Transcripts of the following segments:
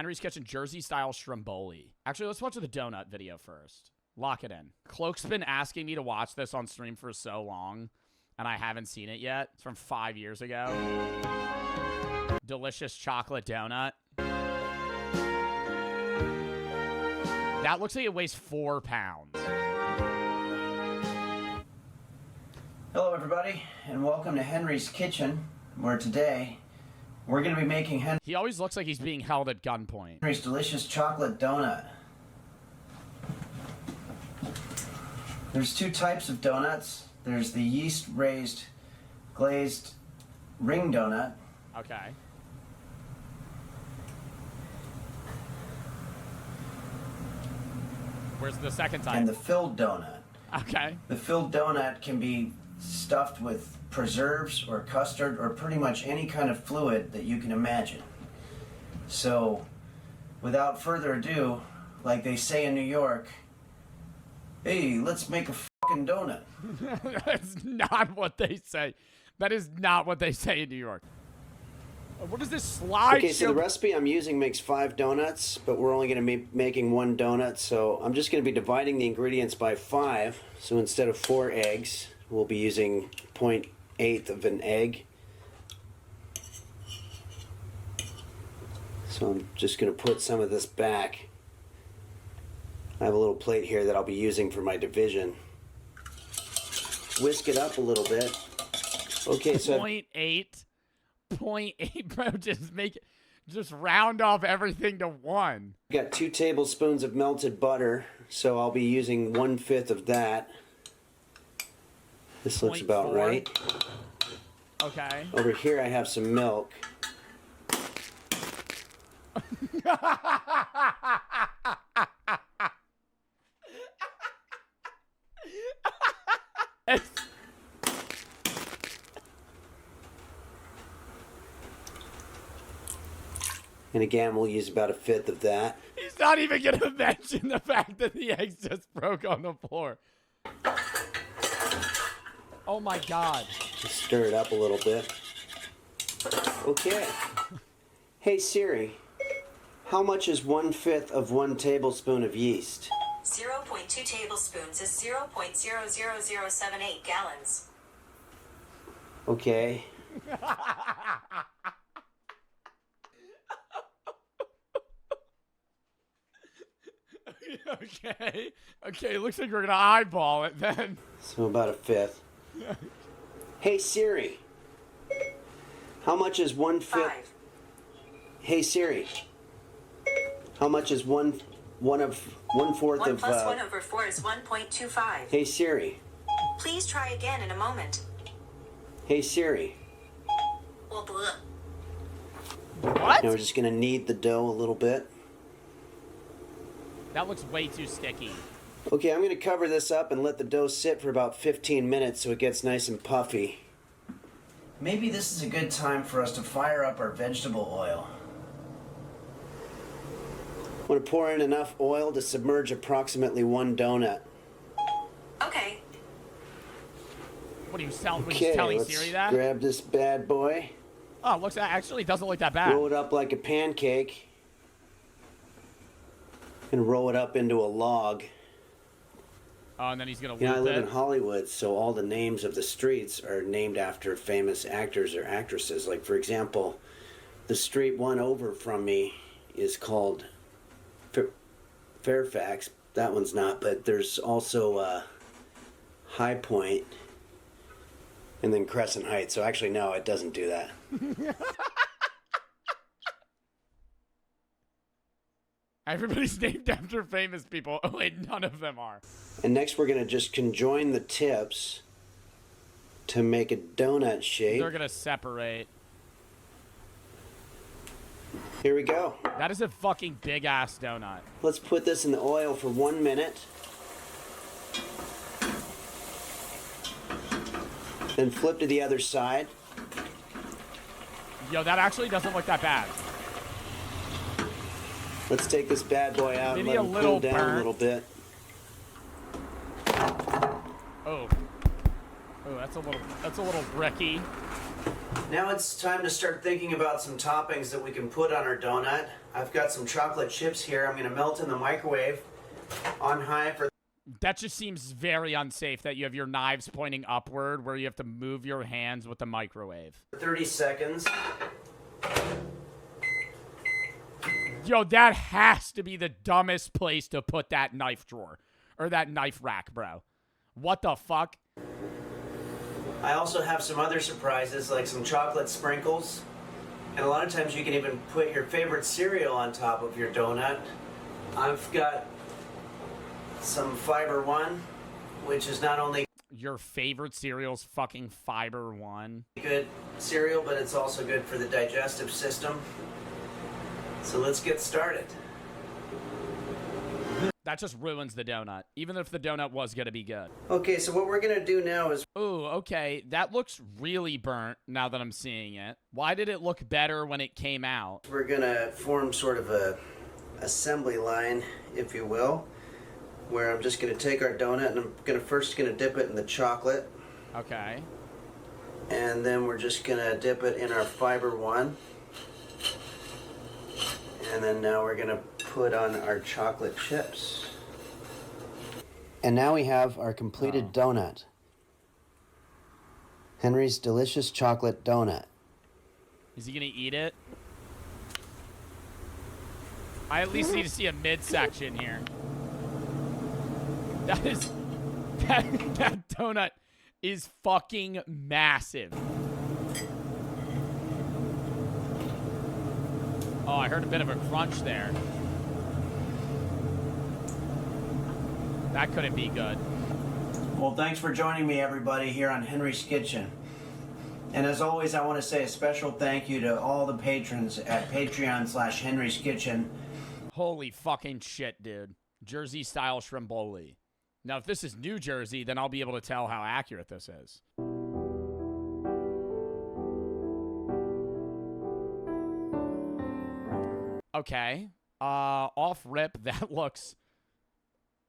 Henry's Kitchen Jersey style Stromboli. Actually, let's watch the donut video first. Lock it in. Cloak's been asking me to watch this on stream for so long, and I haven't seen it yet. It's from 5 years ago. Delicious chocolate donut. That looks like it weighs 4 pounds. Hello everybody, and welcome to Henry's Kitchen, where today we're going to be making He always looks like he's being held at gunpoint. Henry's delicious chocolate donut. There's 2 types of donuts. There's the yeast-raised glazed ring donut. Okay. Where's the second type? And the filled donut. Okay. The filled donut can be stuffed with preserves or custard or pretty much any kind of fluid that you can imagine. So, without further ado, like they say in New York, hey, let's make a fucking donut. That's not what they say. That is not what they say in New York. What is this slide? Okay, so the recipe I'm using makes 5 donuts, but we're only going to be making 1 donut, so I'm just going to be dividing the ingredients by 5. So instead of 4 eggs, we'll be using 0.8 of an egg. So I'm just going to put some of this back. I have a little plate here that I'll be using for my division. Whisk it up a little bit. Okay, so 0.8, bro. Just round off everything to 1. Got 2 tablespoons of melted butter, so I'll be using 1/5 of that. This looks about 0.4. right. Okay. Over here I have some milk. And again, we'll use about 1/5 of that. He's not even going to mention the fact that the eggs just broke on the floor. Oh my God. Just stir it up a little bit. Okay. Hey Siri, how much is 1/5 of 1 tablespoon of yeast? 0.2 tablespoons is 0.00078 gallons. Okay. Okay, looks like we're gonna eyeball it then. So about 1/5. Hey Siri, how much is 1/5? 5. Hey Siri, how much is 1/4 1 of? plus 1 over 4 is 1.25. Hey Siri. Please try again in a moment. Hey Siri. Well, bleh. What? Now we're just gonna knead the dough a little bit. That looks way too sticky. Okay, I'm gonna cover this up and let the dough sit for about 15 minutes so it gets nice and puffy. Maybe this is a good time for us to fire up our vegetable oil. I'm gonna pour in enough oil to submerge approximately 1 donut. Okay. What are you telling let's Siri that? grab this bad boy. Oh, looks actually doesn't look that bad. Roll it up like a pancake. And roll it up into a log. Oh, and then he's gonna You know, I loop live it. in Hollywood, so all the names of the streets are named after famous actors or actresses. Like, for example, the street one over from me is called Fairfax. That one's not, but there's also High Point and then Crescent Heights. So actually, no, it doesn't do that. Everybody's named after famous people. Oh wait, none of them are. And next we're going to just conjoin the tips to make a donut shape. They're gonna separate. Here we go. That is a fucking big ass donut. Let's put this in the oil for 1 minute. Then flip to the other side. Yo, that actually doesn't look that bad. Let's take this bad boy out Maybe and a let him little cool down burnt. a little bit. Oh. Oh, that's a little bricky. Now it's time to start thinking about some toppings that we can put on our donut. I've got some chocolate chips here. I'm going to melt in the microwave on high for... That just seems very unsafe that you have your knives pointing upward where you have to move your hands with the microwave. 30 seconds. Yo, that has to be the dumbest place to put that knife drawer. Or that knife rack, bro. What the fuck? I also have some other surprises, like some chocolate sprinkles. And a lot of times you can even put your favorite cereal on top of your donut. I've got some Fiber One, which is not only Your favorite cereal's fucking Fiber One. good cereal, but it's also good for the digestive system. So let's get started. That just ruins the donut, even if the donut was gonna be good. Okay, so what we're gonna do now is Ooh, okay. That looks really burnt now that I'm seeing it. Why did it look better when it came out? we're gonna form sort of a assembly line, if you will, where I'm just gonna take our donut and I'm gonna dip it in the chocolate, Okay. and then we're just gonna dip it in our Fiber One, and then now we're gonna put on our chocolate chips. And now we have our completed donut. Henry's delicious chocolate donut. Is he gonna eat it? I at least need to see a midsection here. That is... That donut is fucking massive. Oh, I heard a bit of a crunch there. That couldn't be good. Well, thanks for joining me, everybody, here on Henry's Kitchen. And as always, I want to say a special thank you to all the patrons at Patreon/Henry's Kitchen. Holy fucking shit, dude. Jersey style Stromboli. Now, if this is New Jersey, then I'll be able to tell how accurate this is. Okay. Off rip, that looks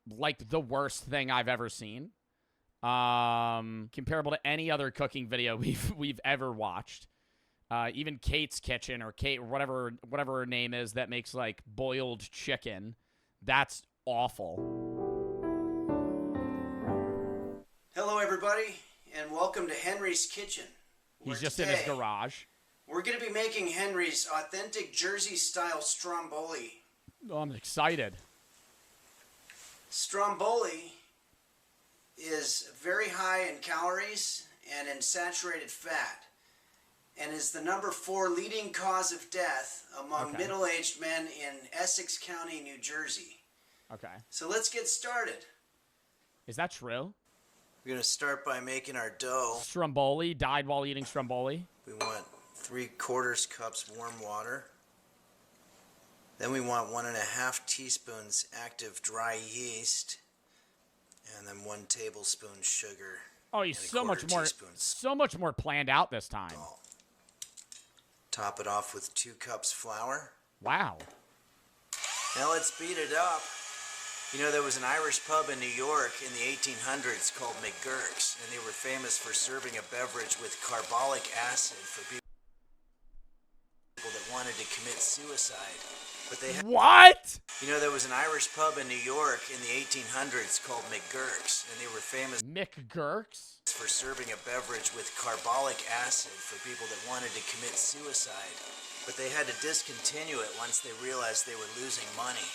like the worst thing I've ever seen. Comparable to any other cooking video we've ever watched. Even Kate's Kitchen or Kate or whatever her name is that makes like boiled chicken. That's awful. Hello, everybody, and welcome to Henry's Kitchen. He's just in his garage. We're going to be making Henry's authentic Jersey-style Stromboli. Oh, I'm excited. Stromboli is very high in calories and in saturated fat, and is the number 4 leading cause of death among middle-aged men in Essex County, New Jersey. Okay. So let's get started. Is that true? We're going to start by making our dough. Stromboli died while eating Stromboli. We want 3/4 cups warm water. Then we want 1.5 teaspoons active dry yeast. And then 1 tablespoon sugar. Oh, he's so much more planned out this time. Top it off with 2 cups flour. Wow. Now let's beat it up. You know, there was an Irish pub in New York in the 1800s called McGurk's, and they were famous for serving a beverage with carbolic acid for people that wanted to commit suicide. But they had... What? You know, there was an Irish pub in New York in the 1800s called McGurk's, and they were famous McGurk's? for serving a beverage with carbolic acid for people that wanted to commit suicide. But they had to discontinue it once they realized they were losing money.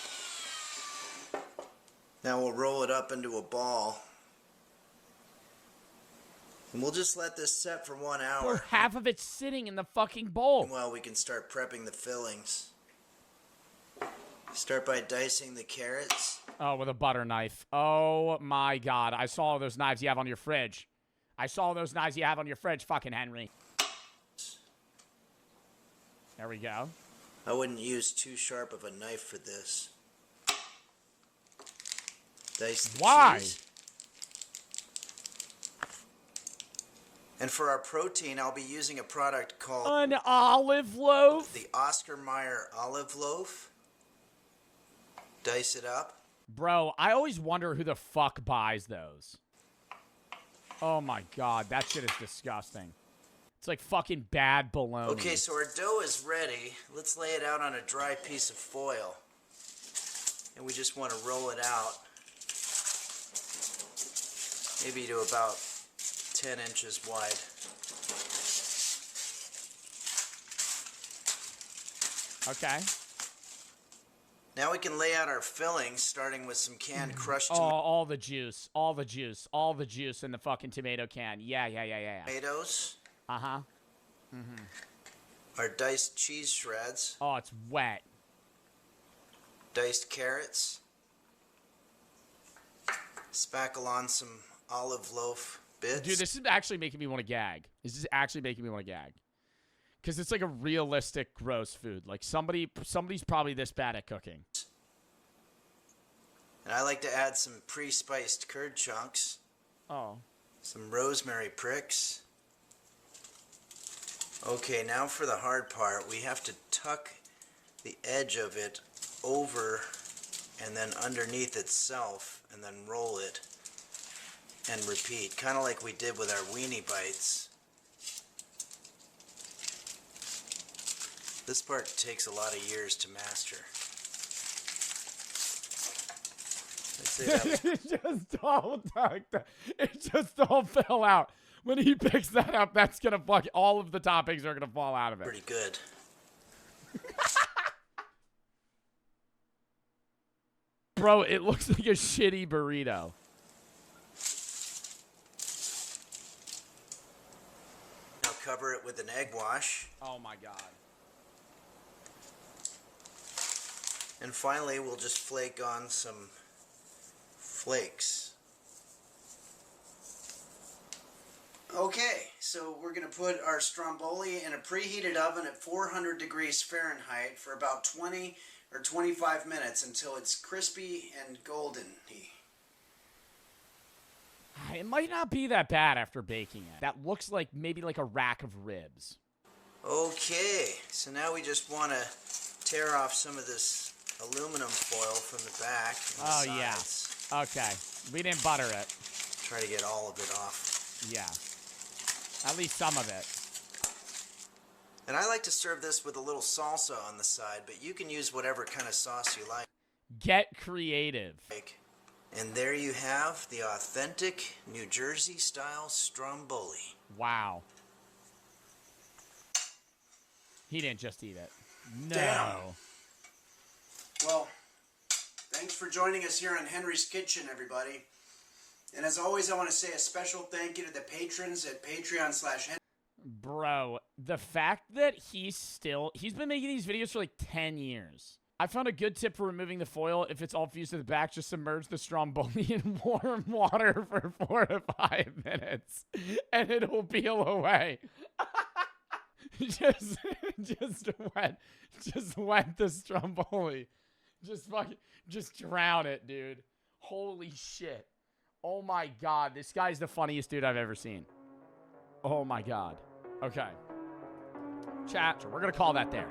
Now we'll roll it up into a ball. And we'll just let this set for 1 hour. Or half of it's sitting in the fucking bowl. Meanwhile, we can start prepping the fillings. Start by dicing the carrots. Oh, with a butter knife. Oh my god. I saw those knives you have on your fridge. Fucking Henry. There we go. I wouldn't use too sharp of a knife for this. Dice the cheese. And for our protein, I'll be using a product called An olive loaf? the Oscar Mayer olive loaf. Dice it up. Bro, I always wonder who the fuck buys those. Oh my god, that shit is disgusting. It's like fucking bad bologna. Okay, so our dough is ready. Let's lay it out on a dry piece of foil. And we just want to roll it out. Maybe to about 10 inches wide. Okay. Now we can lay out our fillings, starting with some canned crushed all the juice in the fucking tomato can. Yeah. tomatoes. Uh-huh. Our diced cheese shreds. Oh, it's wet. Diced carrots. Spackle on some olive loaf bits. Dude, this is actually making me want to gag. This is actually making me want to gag. Because it's like a realistic gross food. Like somebody's probably this bad at cooking. And I like to add some pre-spiced curd chunks. Oh. Some rosemary pricks. Okay, now for the hard part. We have to tuck the edge of it over and then underneath itself and then roll it and repeat. Kind of like we did with our weenie bites. This part takes a lot of years to master. I'd say that was It just all tucked. It just all fell out. When he picks that up, that's gonna fuck. All of the toppings are gonna fall out of it. pretty good. Bro, it looks like a shitty burrito. Now cover it with an egg wash. Oh my god. And finally, we'll just flake on some flakes. Okay, so we're going to put our Stromboli in a preheated oven at 400 degrees Fahrenheit for about 20 or 25 minutes until it's crispy and golden. It might not be that bad after baking it. That looks like maybe like a rack of ribs. Okay, so now we just want to tear off some of this aluminum foil from the back and the sides. Yeah. Okay. We didn't butter it. Try to get all of it off. Yeah. At least some of it. And I like to serve this with a little salsa on the side, but you can use whatever kind of sauce you like. Get creative. And there you have the authentic New Jersey style Stromboli. Wow. He didn't just eat it. No. Damn. Well, thanks for joining us here on Henry's Kitchen, everybody. And as always, I want to say a special thank you to the patrons at Patreon/Henry. Bro, the fact that he's been making these videos for like 10 years. I found a good tip for removing the foil. If it's all fused to the back, just submerge the Stromboli in warm water for 4 to 5 minutes, and it'll peel away. just wet the Stromboli. Just drown it, dude. Holy shit. Oh my god, this guy's the funniest dude I've ever seen. Oh my god. Okay. Chat, we're gonna call that there.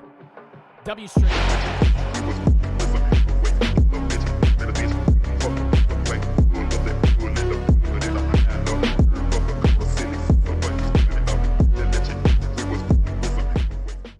W Stream.